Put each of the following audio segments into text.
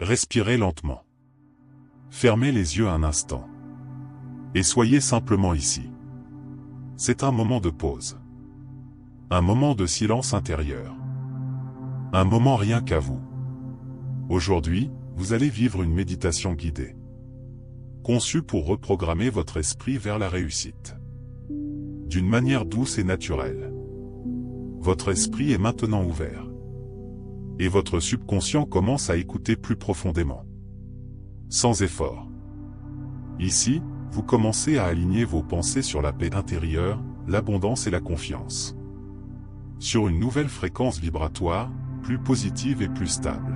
Respirez lentement. Fermez les yeux un instant. Et soyez simplement ici. C'est un moment de pause. Un moment de silence intérieur. Un moment rien qu'à vous. Aujourd'hui, vous allez vivre une méditation guidée. Conçue pour reprogrammer votre esprit vers la réussite. D'une manière douce et naturelle. Votre esprit est maintenant ouvert. Et votre subconscient commence à écouter plus profondément. Sans effort. Ici, vous commencez à aligner vos pensées sur la paix intérieure, l'abondance et la confiance. Sur une nouvelle fréquence vibratoire, plus positive et plus stable.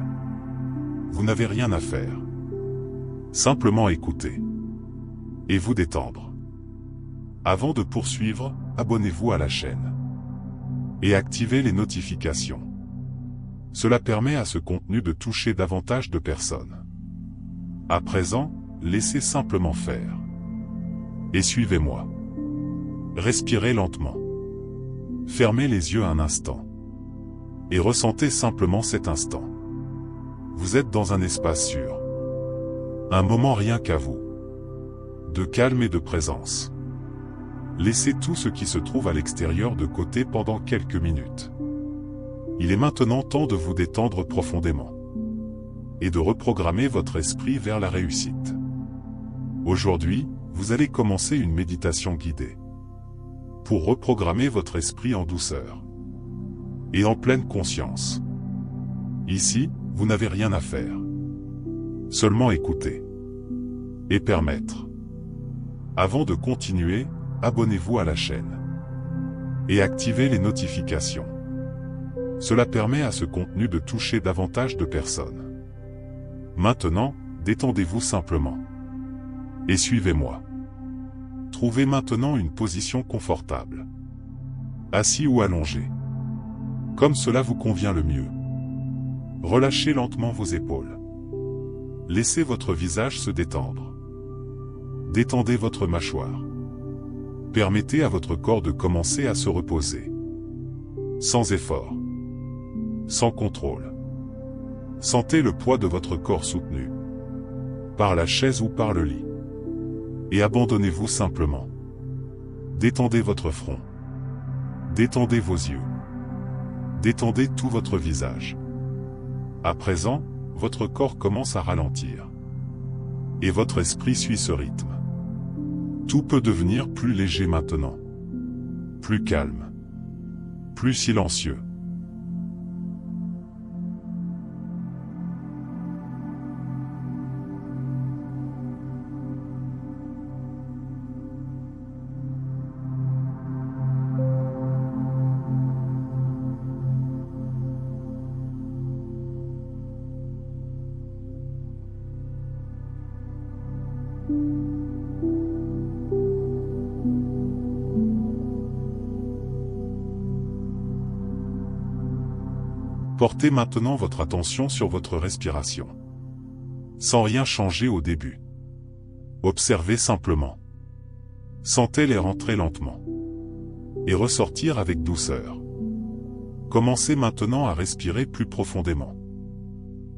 Vous n'avez rien à faire. Simplement écouter. Et vous détendre. Avant de poursuivre, abonnez-vous à la chaîne. Et activez les notifications. Cela permet à ce contenu de toucher davantage de personnes. À présent, laissez simplement faire. Et suivez-moi. Respirez lentement. Fermez les yeux un instant. Et ressentez simplement cet instant. Vous êtes dans un espace sûr. Un moment rien qu'à vous. De calme et de présence. Laissez tout ce qui se trouve à l'extérieur de côté pendant quelques minutes. Il est maintenant temps de vous détendre profondément. Et de reprogrammer votre esprit vers la réussite. Aujourd'hui, vous allez commencer une méditation guidée. Pour reprogrammer votre esprit en douceur. Et en pleine conscience. Ici, vous n'avez rien à faire. Seulement écouter. Et permettre. Avant de continuer, abonnez-vous à la chaîne. Et activez les notifications. Cela permet à ce contenu de toucher davantage de personnes. Maintenant, détendez-vous simplement. Et suivez-moi. Trouvez maintenant une position confortable. Assis ou allongé. Comme cela vous convient le mieux. Relâchez lentement vos épaules. Laissez votre visage se détendre. Détendez votre mâchoire. Permettez à votre corps de commencer à se reposer. Sans effort. Sans contrôle. Sentez le poids de votre corps soutenu. Par la chaise ou par le lit. Et abandonnez-vous simplement. Détendez votre front. Détendez vos yeux. Détendez tout votre visage. À présent, votre corps commence à ralentir. Et votre esprit suit ce rythme. Tout peut devenir plus léger maintenant. Plus calme. Plus silencieux. Portez maintenant votre attention sur votre respiration. Sans rien changer au début. Observez simplement. Sentez l'air entrer lentement. Et ressortir avec douceur. Commencez maintenant à respirer plus profondément.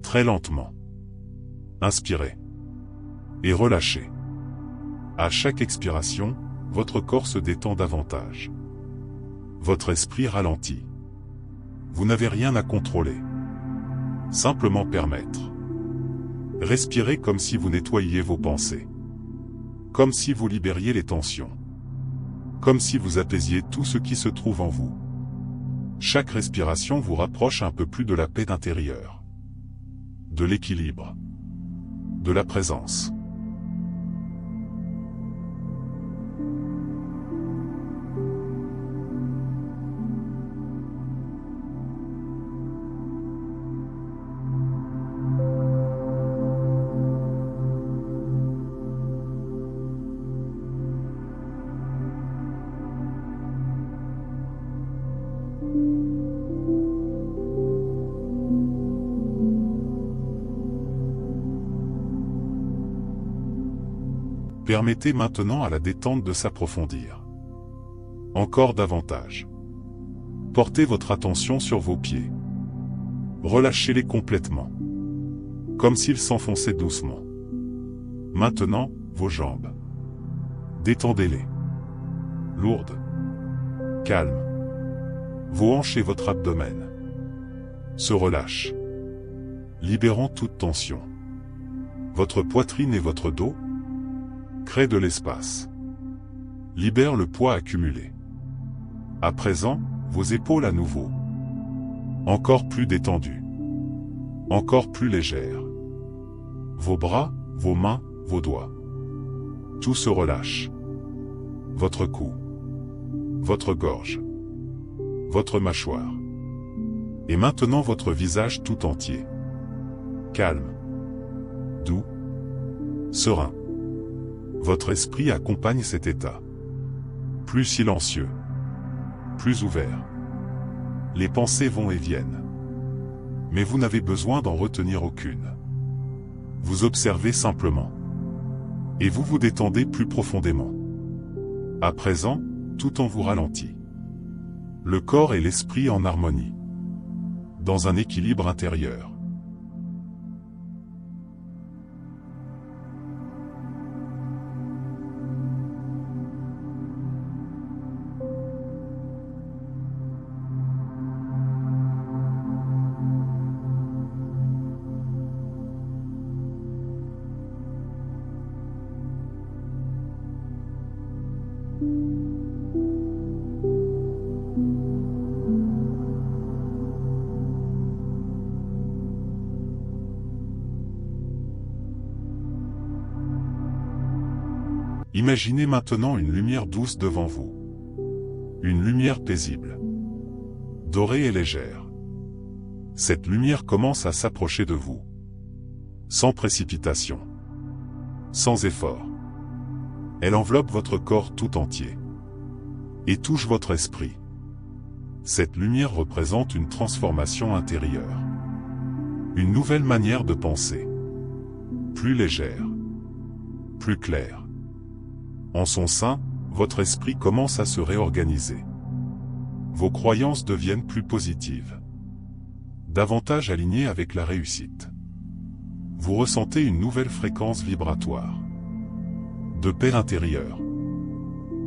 Très lentement. Inspirez. Et relâchez. À chaque expiration, votre corps se détend davantage. Votre esprit ralentit. Vous n'avez rien à contrôler. Simplement permettre. Respirez comme si vous nettoyiez vos pensées. Comme si vous libériez les tensions. Comme si vous apaisiez tout ce qui se trouve en vous. Chaque respiration vous rapproche un peu plus de la paix intérieure. De l'équilibre. De la présence. Permettez maintenant à la détente de s'approfondir. Encore davantage. Portez votre attention sur vos pieds. Relâchez-les complètement. comme s'il s'enfonçait doucement. Maintenant, vos jambes. Détendez-les. Lourdes. Calmes. Vos hanches et votre abdomen se relâchent, libérant toute tension. Votre poitrine et votre dos créent de l'espace. Libère le poids accumulé. À présent, vos épaules à nouveau. Encore plus détendues. Encore plus légères. Vos bras, vos mains, vos doigts. Tout se relâche. Votre cou. Votre gorge. Votre mâchoire. Et maintenant votre visage tout entier. Calme. Doux. Serein. Votre esprit accompagne cet état. Plus silencieux. Plus ouvert. Les pensées vont et viennent. Mais vous n'avez besoin d'en retenir aucune. Vous observez simplement. Et vous vous détendez plus profondément. À présent, tout en vous ralentit. Le corps et l'esprit en harmonie. Dans un équilibre intérieur. Imaginez maintenant une lumière douce devant vous. Une lumière paisible. Dorée et légère. Cette lumière commence à s'approcher de vous. Sans précipitation. Sans effort. Elle enveloppe votre corps tout entier. Et touche votre esprit. Cette lumière représente une transformation intérieure. Une nouvelle manière de penser. Plus légère. Plus claire. En son sein, votre esprit commence à se réorganiser. Vos croyances deviennent plus positives. Davantage alignées avec la réussite. Vous ressentez une nouvelle fréquence vibratoire. De paix intérieure.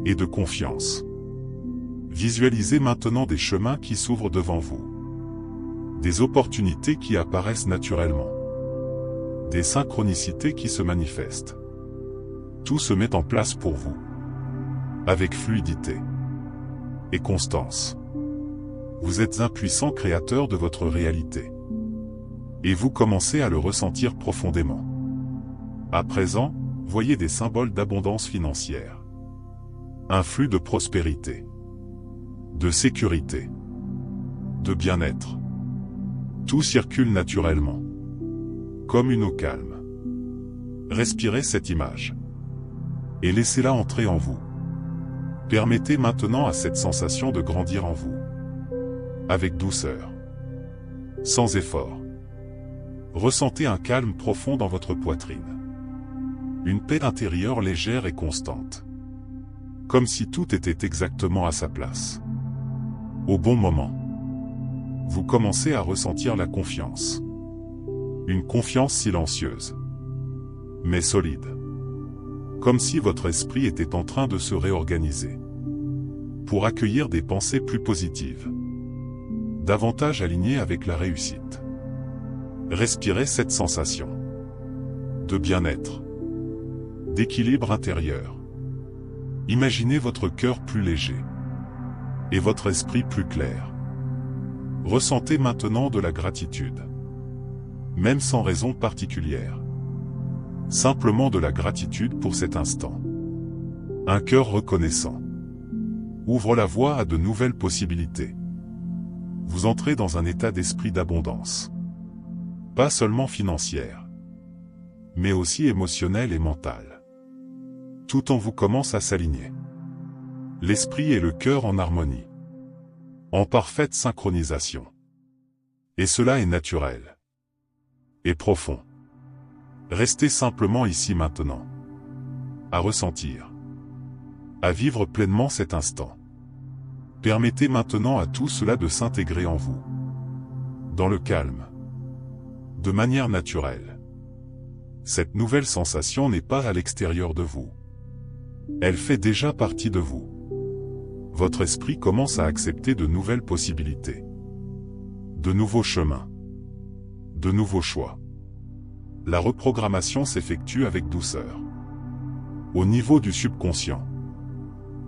Et de confiance. Visualisez maintenant des chemins qui s'ouvrent devant vous. Des opportunités qui apparaissent naturellement. Des synchronicités qui se manifestent. Tout se met en place pour vous. Avec fluidité. Et constance. Vous êtes un puissant créateur de votre réalité. Et vous commencez à le ressentir profondément. À présent, voyez des symboles d'abondance financière. Un flux de prospérité. De sécurité. De bien-être. Tout circule naturellement. Comme une eau calme. Respirez cette image. Et laissez-la entrer en vous. Permettez maintenant à cette sensation de grandir en vous. Avec douceur. Sans effort. Ressentez un calme profond dans votre poitrine. Une paix intérieure légère et constante. Comme si tout était exactement à sa place. Au bon moment. Vous commencez à ressentir la confiance. Une confiance silencieuse. Mais solide. Comme si votre esprit était en train de se réorganiser. Pour accueillir des pensées plus positives. Davantage alignées avec la réussite. Respirez cette sensation. De bien-être. D'équilibre intérieur. Imaginez votre cœur plus léger. Et votre esprit plus clair. Ressentez maintenant de la gratitude. Même sans raison particulière. Simplement de la gratitude pour cet instant. Un cœur reconnaissant. Ouvre la voie à de nouvelles possibilités. Vous entrez dans un état d'esprit d'abondance. Pas seulement financière. Mais aussi émotionnel et mental. Tout en vous commence à s'aligner. L'esprit et le cœur en harmonie. En parfaite synchronisation. Et cela est naturel. Et profond. Restez simplement ici maintenant. À ressentir. À vivre pleinement cet instant. Permettez maintenant à tout cela de s'intégrer en vous. Dans le calme. De manière naturelle. Cette nouvelle sensation n'est pas à l'extérieur de vous. Elle fait déjà partie de vous. Votre esprit commence à accepter de nouvelles possibilités, de nouveaux chemins, de nouveaux choix. La reprogrammation s'effectue avec douceur. Au niveau du subconscient,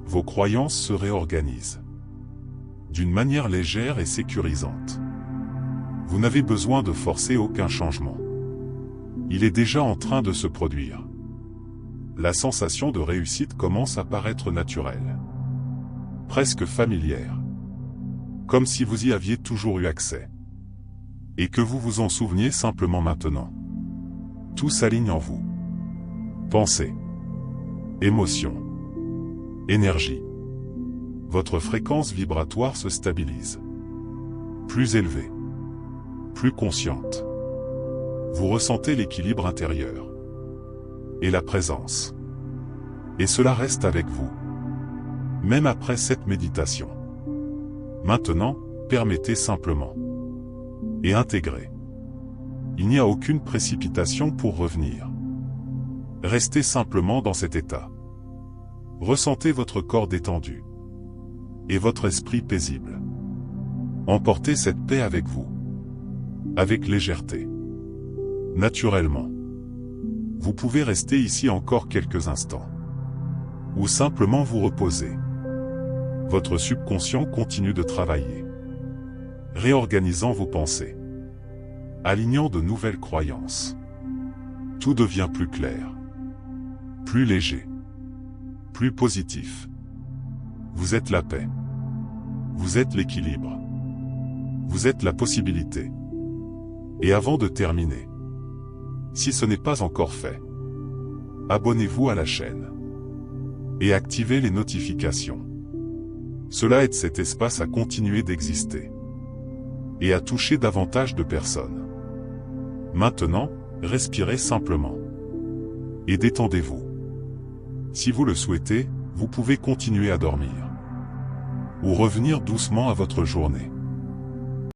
vos croyances se réorganisent d'une manière légère et sécurisante. Vous n'avez besoin de forcer aucun changement. Il est déjà en train de se produire. La sensation de réussite commence à paraître naturelle, presque familière, comme si vous y aviez toujours eu accès, et que vous vous en souveniez simplement maintenant. Tout s'aligne en vous. Pensée, émotion, énergie. Votre fréquence vibratoire se stabilise. Plus élevée, plus consciente. Vous ressentez l'équilibre intérieur et la présence. Et cela reste avec vous, même après cette méditation. Maintenant, permettez simplement et intégrez. Il n'y a aucune précipitation pour revenir. Restez simplement dans cet état. Ressentez votre corps détendu et votre esprit paisible. Emportez cette paix avec vous, avec légèreté. Naturellement. Vous pouvez rester ici encore quelques instants, ou simplement vous reposer. Votre subconscient continue de travailler, réorganisant vos pensées, alignant de nouvelles croyances. Tout devient plus clair, plus léger, plus positif. Vous êtes la paix. Vous êtes l'équilibre. Vous êtes la possibilité. Et avant de terminer, si ce n'est pas encore fait, abonnez-vous à la chaîne et activez les notifications. Cela aide cet espace à continuer d'exister et à toucher davantage de personnes. Maintenant, respirez simplement et détendez-vous. Si vous le souhaitez, vous pouvez continuer à dormir ou revenir doucement à votre journée.